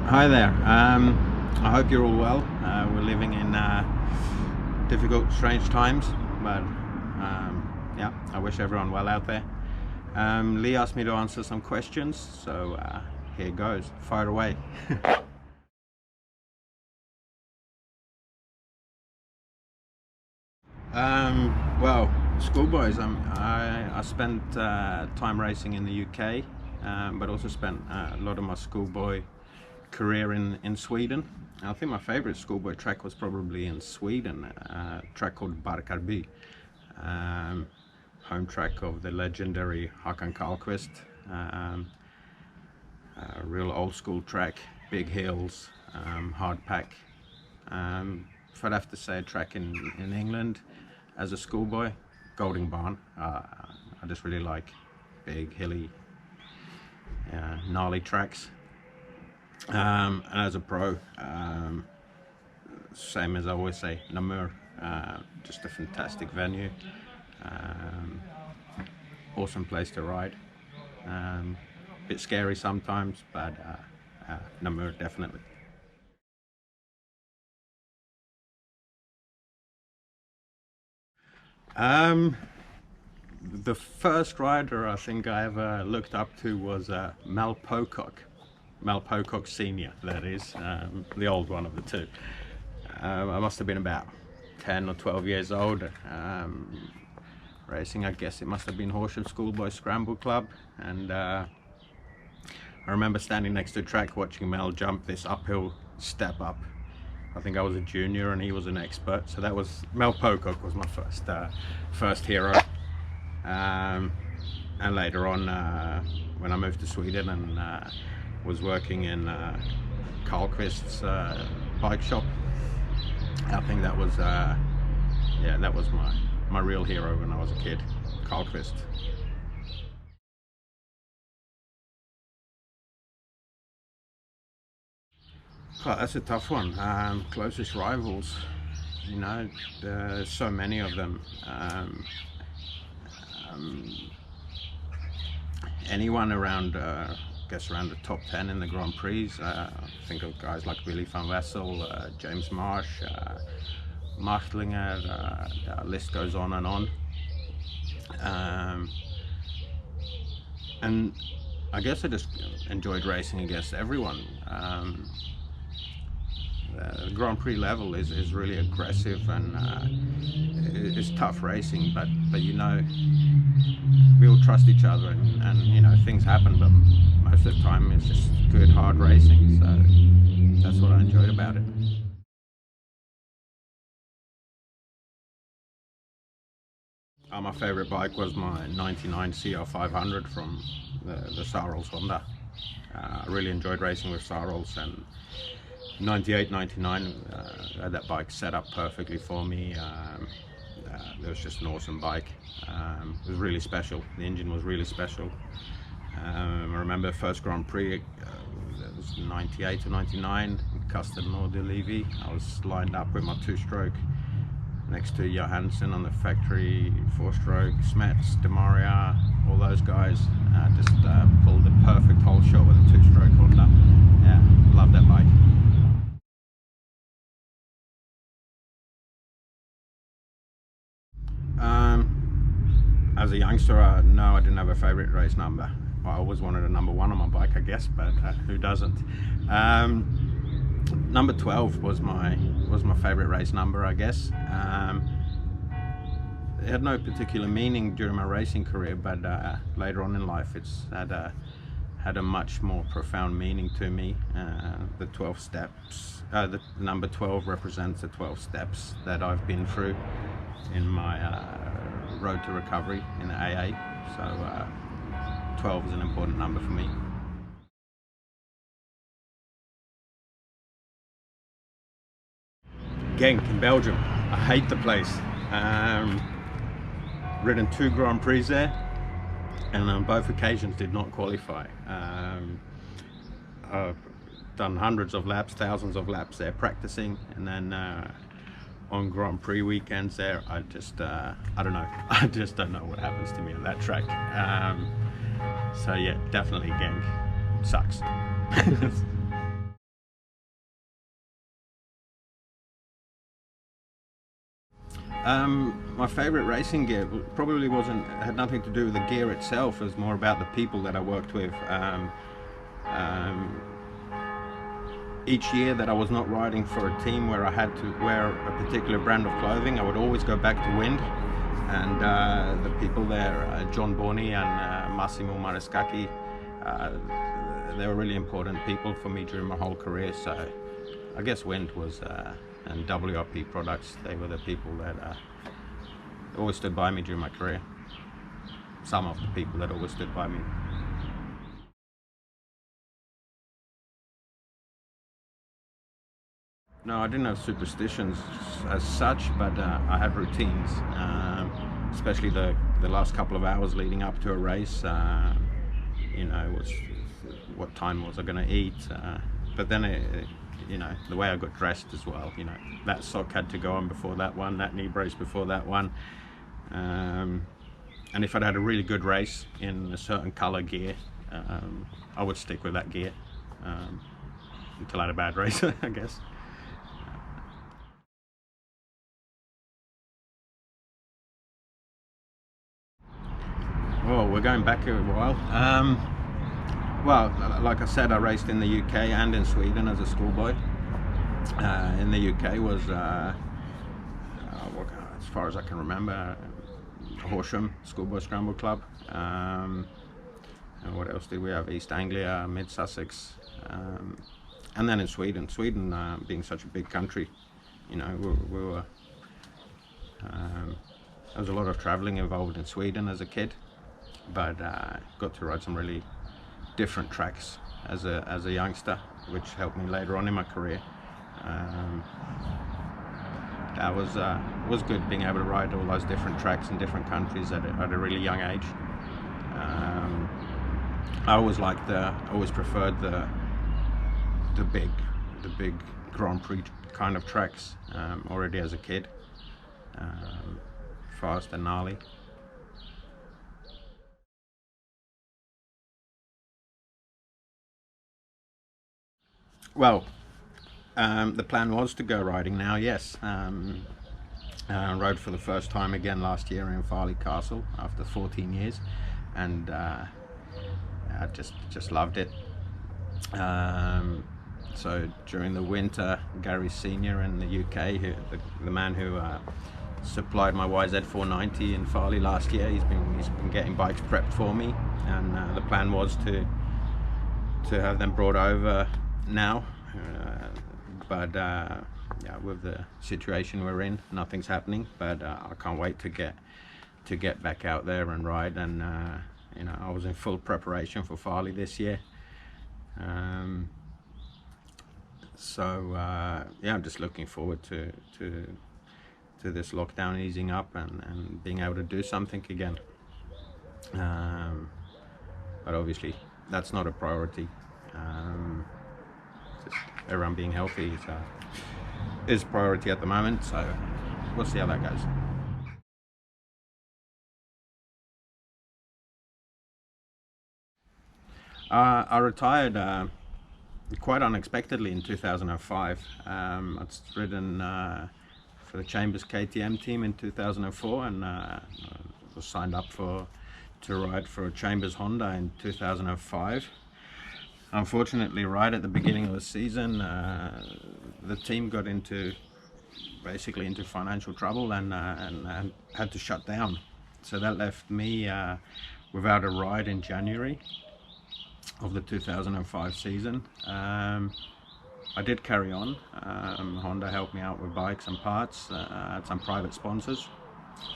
Hi there. I hope you're all well. We're living in difficult, strange times, but yeah, I wish everyone well out there. Lee asked me to answer some questions, so here goes. Fire away. Well, schoolboys. I spent time racing in the UK, but also spent a lot of my schoolboy career in Sweden. I think my favorite schoolboy track was probably in Sweden, a track called Barkarby, home track of the legendary Håkan Karlqvist. A real old school track, big hills, hard pack. If I'd have to say a track in England as a schoolboy, Golding Barn. I just really like big, hilly, gnarly tracks. And as a pro, same as I always say, Namur, just a fantastic venue, awesome place to ride, bit scary sometimes, but Namur definitely. The first rider I think I ever looked up to was Mel Pocock. Mel Pocock Senior, that is, the old one of the two. I must have been about 10 or 12 years old, racing, I guess it must have been Holeshot Schoolboy Scramble Club, and I remember standing next to the track watching Mel jump this uphill step up. I think I was a junior and he was an expert, so that was Mel Pocock was my first hero. And later on, when I moved to Sweden and was working in Karlqvist's bike shop, I think that was yeah, that was my real hero when I was a kid, Karlqvist. Oh, that's a tough one. Closest rivals, you know, there's so many of them. Anyone around, I guess around the top 10 in the Grand Prix. Think of guys like Willy van Wessel, James Marsh, Machtlinger, the list goes on and on. And I guess I just enjoyed racing against everyone. The Grand Prix level is really aggressive and it's tough racing, but you know, we all trust each other and you know, things happen, but most of the time it's just good hard racing, so that's what I enjoyed about it. My favorite bike was my 99 CR500 from the Sarolls Honda. I really enjoyed racing with Sarolls, and 98, 99, I had that bike set up perfectly for me. It was just an awesome bike. It was really special. The engine was really special. I remember the first Grand Prix, it was 98 or 99, Castelnau de Levi. I was lined up with my two-stroke next to Johansson on the factory 4-stroke, Smets, Demaria, all those guys. Just pulled the perfect Holeshot with a two-stroke Honda. Yeah, love that bike. As a youngster, no, I didn't have a favorite race number. I always wanted a number 1 on my bike, I guess, but who doesn't? Number 12 was my favorite race number, I guess. It had no particular meaning during my racing career, but later on in life, it's had a much more profound meaning to me. The 12 steps, the number 12 represents the 12 steps that I've been through in my road to recovery in AA. So 12 is an important number for me. Genk in Belgium. I hate the place. Ridden 2 Grand Prix there, and on both occasions did not qualify. I've done hundreds of laps, thousands of laps there practicing, and then on Grand Prix weekends there, I just I don't know. I just don't know what happens to me on that track. So yeah, definitely Genk sucks. My favorite racing gear probably had nothing to do with the gear itself. It was more about the people that I worked with. Um, each year that I was not riding for a team where I had to wear a particular brand of clothing, I would always go back to Wind. And the people there, John Borney and Massimo Marescacchi, they were really important people for me during my whole career. So I guess Wind was, and WRP Products, they were the people that always stood by me during my career. Some of the people that always stood by me. No, I didn't have superstitions as such, but I had routines, especially the last couple of hours leading up to a race. What time was I going to eat? But then, the way I got dressed as well. That sock had to go on before that one, that knee brace before that one. And if I'd had a really good race in a certain color gear, I would stick with that gear until I had a bad race, I guess. Well, we're going back a while. Well, like I said, I raced in the UK and in Sweden as a schoolboy. In the UK was, as far as I can remember, Horsham Schoolboy Scramble Club. And what else did we have? East Anglia, Mid Sussex, and then in Sweden. Sweden, being such a big country, we were. There was a lot of travelling involved in Sweden as a kid, but got to ride some really different tracks as a youngster, which helped me later on in my career. That was good, being able to ride all those different tracks in different countries at a really young age. I always preferred the big Grand Prix kind of tracks already as a kid, fast and gnarly. Well, the plan was to go riding now, yes. Rode for the first time again last year in Farley Castle after 14 years, and I just loved it. So during the winter, Gary Senior in the UK, the man who supplied my YZ490 in Farley last year, he's been getting bikes prepped for me, and the plan was to have them brought over now, but with the situation we're in, nothing's happening. But I can't wait to get back out there and ride. And I was in full preparation for Farley this year. I'm just looking forward to this lockdown easing up and being able to do something again. But obviously that's not a priority. Just everyone being healthy is priority at the moment, so we'll see how that goes. I retired quite unexpectedly in 2005. I'd ridden for the Chambers KTM team in 2004, and was signed up to ride for a Chambers Honda in 2005. Unfortunately, right at the beginning of the season, the team got into financial trouble and had to shut down. So that left me without a ride in January of the 2005 season. I did carry on. Honda helped me out with bikes and parts, had some private sponsors,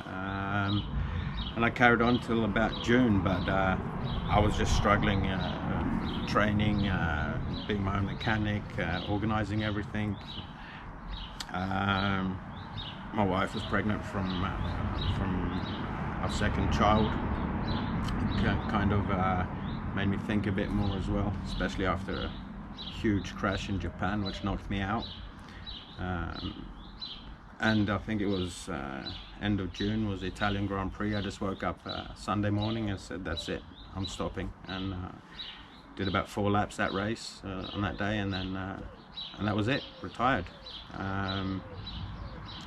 and I carried on till about June, but I was just struggling, training, being my own mechanic, organising everything. My wife was pregnant from our second child. It kind of made me think a bit more as well, especially after a huge crash in Japan which knocked me out. And I think it was end of June was the Italian Grand Prix. I just woke up Sunday morning and said, that's it, I'm stopping, and did about 4 laps that race on that day, and then and that was it, retired.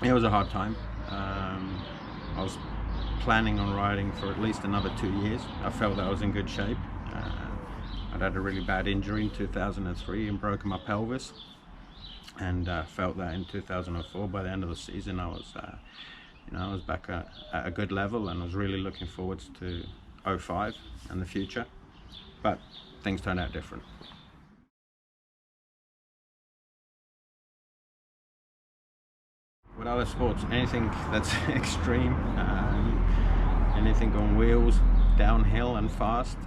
It was a hard time. I was planning on riding for at least another 2 years. I felt that I was in good shape. I'd had a really bad injury in 2003 and broken my pelvis, and felt that in 2004 by the end of the season I was I was back at a good level, and I was really looking forward to 05 and the future, but things turned out different. With other sports, anything that's extreme, anything on wheels, downhill and fast,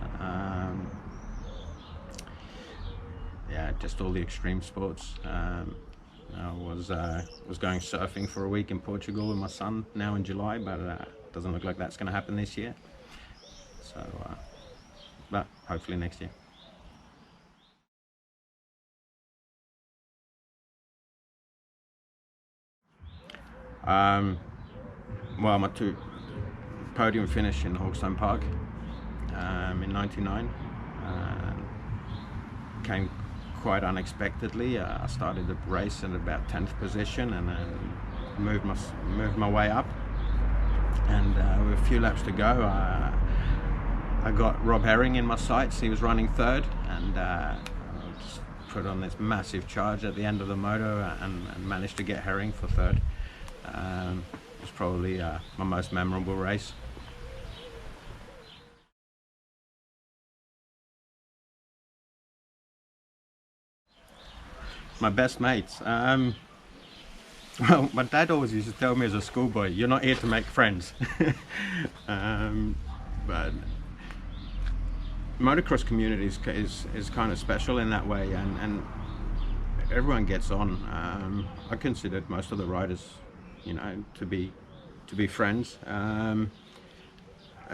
yeah, just all the extreme sports. I was going surfing for a week in Portugal with my son now in July, but doesn't look like that's going to happen this year. So, but hopefully next year. Well, my two podium finish in Hawkstone Park in '99 came quite unexpectedly. I started the race at about 10th position, and then moved my way up. And with a few laps to go, I got Rob Herring in my sights. He was running third, and I just put on this massive charge at the end of the moto and managed to get Herring for third. It was probably my most memorable race. My best mates. Well, my dad always used to tell me as a schoolboy, you're not here to make friends. But motocross community is kind of special in that way, and everyone gets on. I considered most of the riders, to be friends. I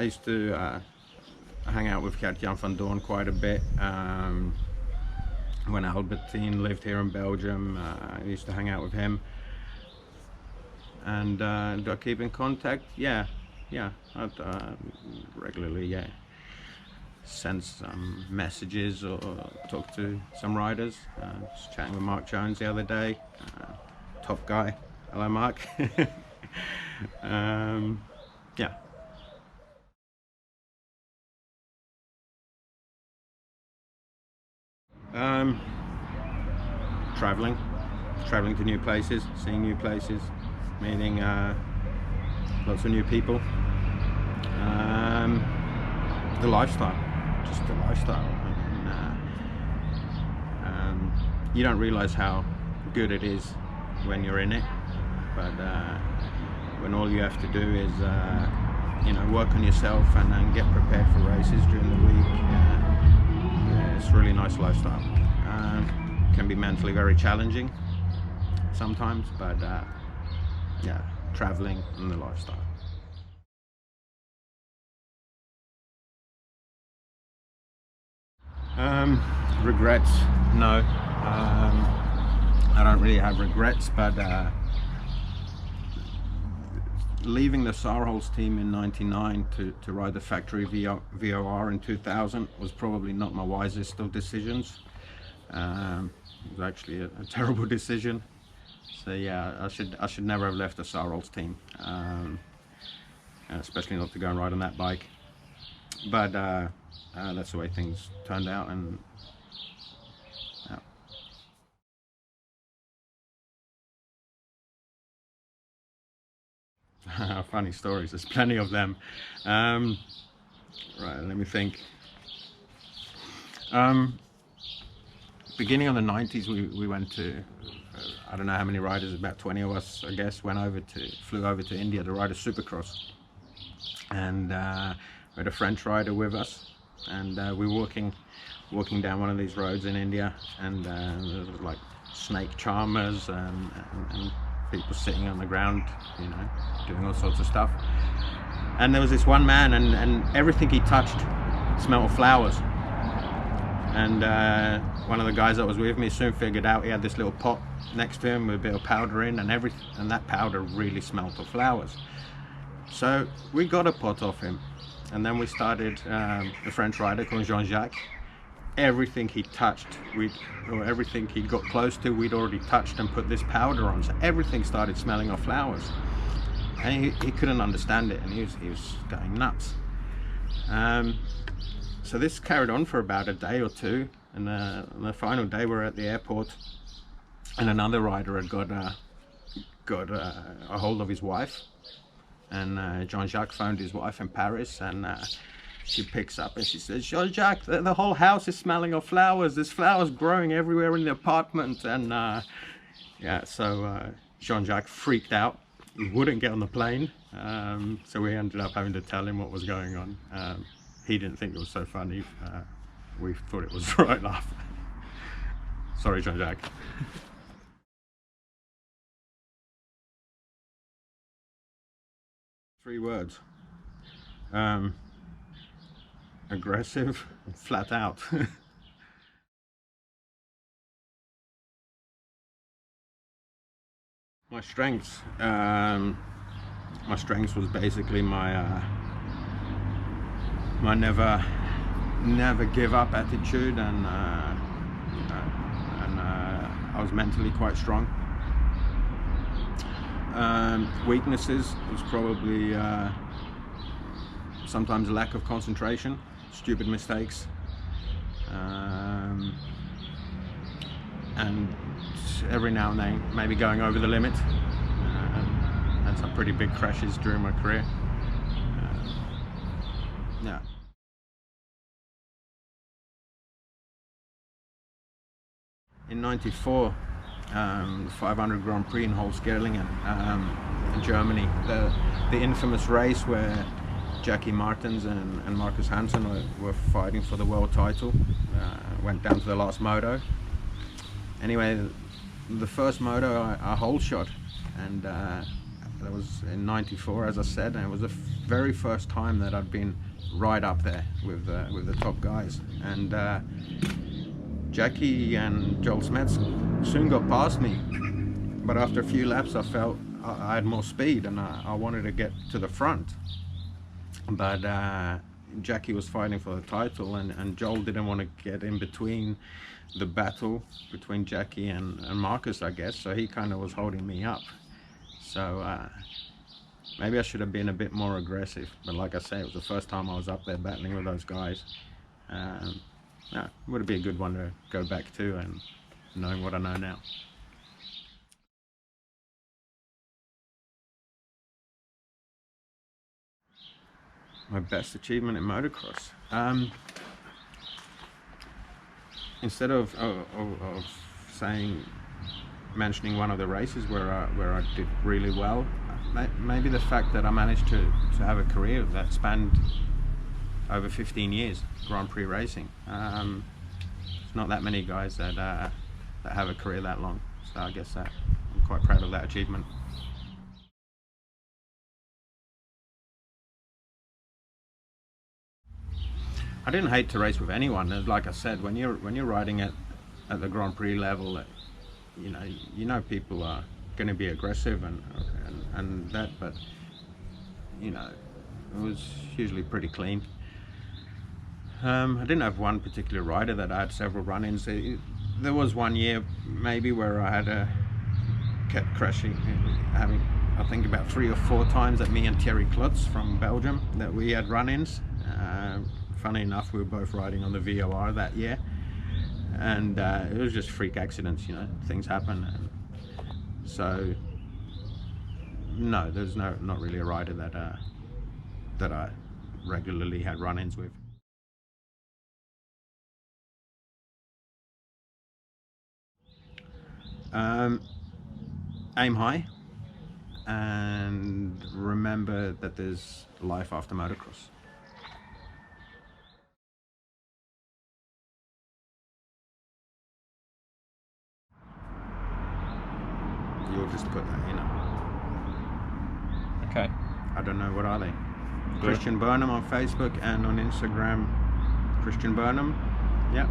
used to hang out with Gert-Jan van Doorn quite a bit. When Albertine lived here in Belgium, I used to hang out with him. And do I keep in contact? Yeah, I'd regularly, send some messages or talk to some riders. Just chatting with Mark Jones the other day, top guy. Hello, Mark. Yeah. Traveling to new places, seeing new places, meeting lots of new people. The lifestyle, just the lifestyle. You don't realize how good it is when you're in it, but when all you have to do is work on yourself and get prepared for races during the week. It's a really nice lifestyle. Can be mentally very challenging sometimes, but yeah, traveling and the lifestyle. Regrets? No. I don't really have regrets, but leaving the Sarholz team in '99 to ride the factory VOR in 2000 was probably not my wisest of decisions. It was actually a terrible decision. So yeah, I should never have left the Sarholz team, especially not to go and ride on that bike. But that's the way things turned out, and funny stories. There's plenty of them. Right, let me think. Beginning of the '90s, we went to, I don't know how many riders, about 20 of us, I guess, flew over to India to ride a Supercross. And we had a French rider with us, and we were walking down one of these roads in India, and there was like snake charmers and people sitting on the ground, doing all sorts of stuff. And there was this one man, and everything he touched smelled of flowers. And one of the guys that was with me soon figured out he had this little pot next to him with a bit of powder in, and that powder really smelled of flowers. So we got a pot off him, and then we started the French rider called Jean-Jacques, everything he touched, or everything he got close to, we'd already touched and put this powder on. So everything started smelling of flowers, and he couldn't understand it, and he was going nuts. So this carried on for about a day or two, and on the final day we're at the airport, and another rider had got a hold of his wife, and Jean-Jacques phoned his wife in Paris, and she picks up and she says, Jean-Jacques, the whole house is smelling of flowers. There's flowers growing everywhere in the apartment. And yeah, so Jean-Jacques freaked out. He wouldn't get on the plane. So we ended up having to tell him what was going on. He didn't think it was so funny. We thought it was the right laugh. Sorry, Jean-Jacques. 3 words. Aggressive, flat out. My strengths was basically my never give up attitude, and I was mentally quite strong. Weaknesses was probably sometimes lack of concentration, stupid mistakes, and every now and then maybe going over the limit, and some pretty big crashes during my career. Yeah. In '94, the 500 Grand Prix in Holeshot, in Germany, the infamous race where Jackie Martens and Marcus Hansen were fighting for the world title, went down to the last moto. Anyway, the first moto I Holeshot, and that was in '94, as I said, and it was the very first time that I'd been right up there with the top guys. And Jackie and Joel Smets soon got past me, but after a few laps I felt I had more speed, and I wanted to get to the front. But Jackie was fighting for the title, and Joel didn't want to get in between the battle between Jackie and Marcus, I guess, so he kind of was holding me up. So maybe I should have been a bit more aggressive, but like I say, it was the first time I was up there battling with those guys. Yeah, it would be a good one to go back to, and knowing what I know now. My best achievement in motocross. Instead of mentioning one of the races where I did really well, maybe the fact that I managed to have a career that spanned over 15 years, Grand Prix racing. There's not that many guys that have a career that long, so I guess that I'm quite proud of that achievement. I didn't hate to race with anyone. Like I said, when you're riding at the Grand Prix level, you know people are going to be aggressive and that, but it was usually pretty clean. I didn't have one particular rider that I had several run-ins. There was one year maybe where I kept crashing, having I think about 3 or 4 times that me and Thierry Klotz from Belgium that we had run-ins. Funny enough, we were both riding on the VOR that year, and it was just freak accidents, things happen. And so no, there's not really a rider that I regularly had run-ins with. Aim high and remember that there's life after motocross. You'll just put that in. Okay. I don't know, what are they? Good. Christian Burnham on Facebook, and on Instagram, Christian Burnham. Yeah.